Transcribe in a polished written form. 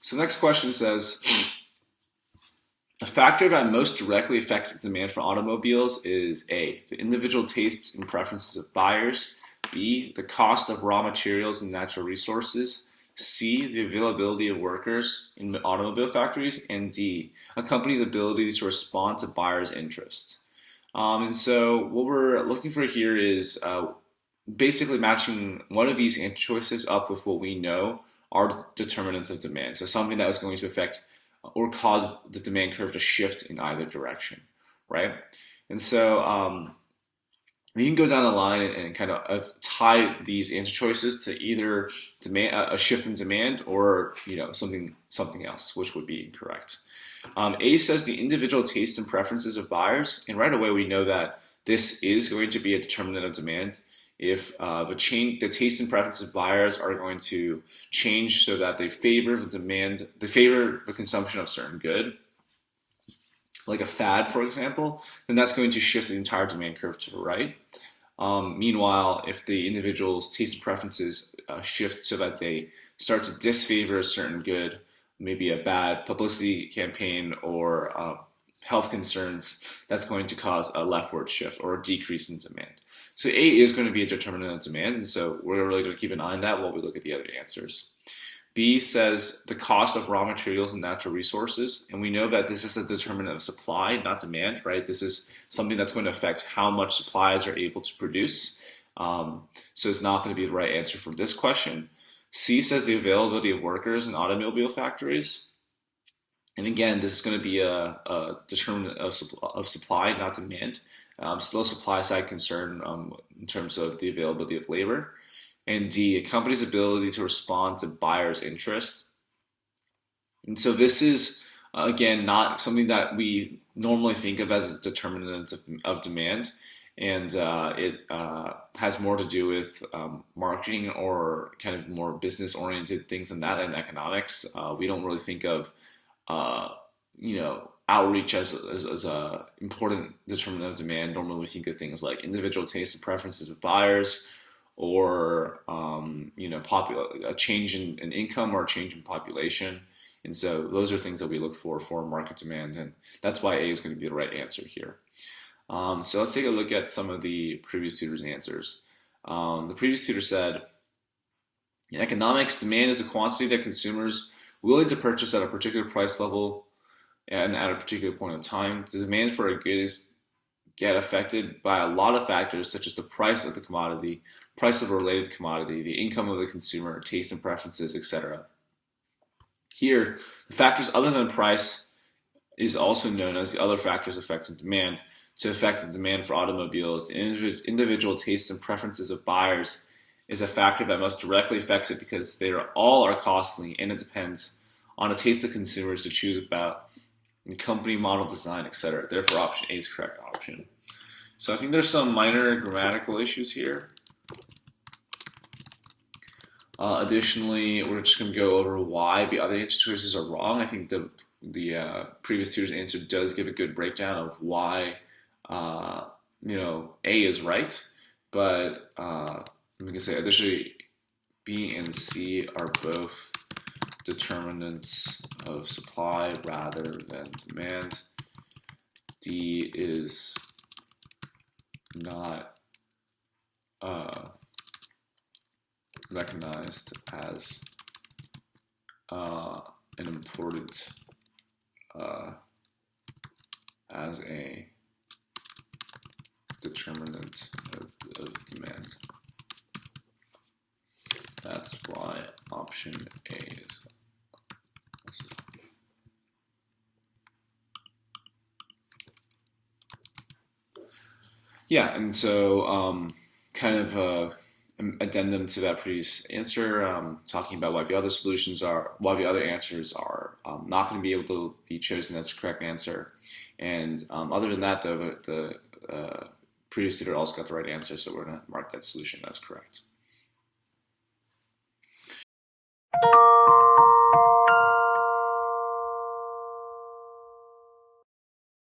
So the next question says, a factor that most directly affects the demand for automobiles is A, the individual tastes and preferences of buyers, B, the cost of raw materials and natural resources, C, the availability of workers in automobile factories, and D, a company's ability to respond to buyers' interests. And so what we're looking for here is basically matching one of these answer choices up with what we know are determinants of demand. So something that is going to affect or cause the demand curve to shift in either direction, right? And so we can go down the line and kind of tie these answer choices to either demand a shift in demand or something else, which would be incorrect. A says the individual tastes and preferences of buyers, and right away we know that this is going to be a determinant of demand. If the taste and preferences of buyers are going to change so that they favor the consumption of certain good, like a fad, for example, then that's going to shift the entire demand curve to the right. Meanwhile, if the individual's taste and preferences shift so that they start to disfavor a certain good, maybe a bad publicity campaign or health concerns, that's going to cause a leftward shift or a decrease in demand. So A is going to be a determinant of demand, and so we're really going to keep an eye on that while we look at the other answers. B says the cost of raw materials and natural resources, and we know that this is a determinant of supply, not demand, right? This is something that's going to affect how much suppliers are able to produce. So it's not going to be the right answer for this question. C says the availability of workers in automobile factories. And again, this is going to be a determinant of supply, not demand. Still a supply side concern in terms of the availability of labor. And D, a company's ability to respond to buyers' interests. And so this is, again, not something that we normally think of as a determinant of demand. And it has more to do with marketing or kind of more business-oriented things than that in economics. We don't really think of outreach as a important determinant of demand. Normally we think of things like individual tastes and preferences of buyers, or a change in income or a change in population. And so those are things that we look for market demand, and that's why A is going to be the right answer here. So let's take a look at some of the previous tutor's answers. The previous tutor said, in economics, demand is the quantity that consumers willing to purchase at a particular price level and at a particular point in time. The demand for a good is get affected by a lot of factors, such as the price of the commodity, price of a related commodity, the income of the consumer, taste and preferences, etc. Here, the factors other than price is also known as the other factors affecting demand. To affect the demand for automobiles, the individual tastes and preferences of buyers is a factor that most directly affects it because they all are costly, and it depends on the taste of consumers to choose about the company, model, design, etc. Therefore, option A is the correct option. So I think there's some minor grammatical issues here. Additionally, we're just going to go over why the other answer choices are wrong. I think the previous tutor's answer does give a good breakdown of why A is right, but we can say additionally B and C are both determinants of supply rather than demand. D is not recognized as an important as a determinant of demand. That's why option A is. Yeah, and so kind of an addendum to that previous answer, talking about why the other answers are not going to be able to be chosen as the correct answer. And other than that, though, the previous tutor also got the right answer, so we're going to mark that solution as correct.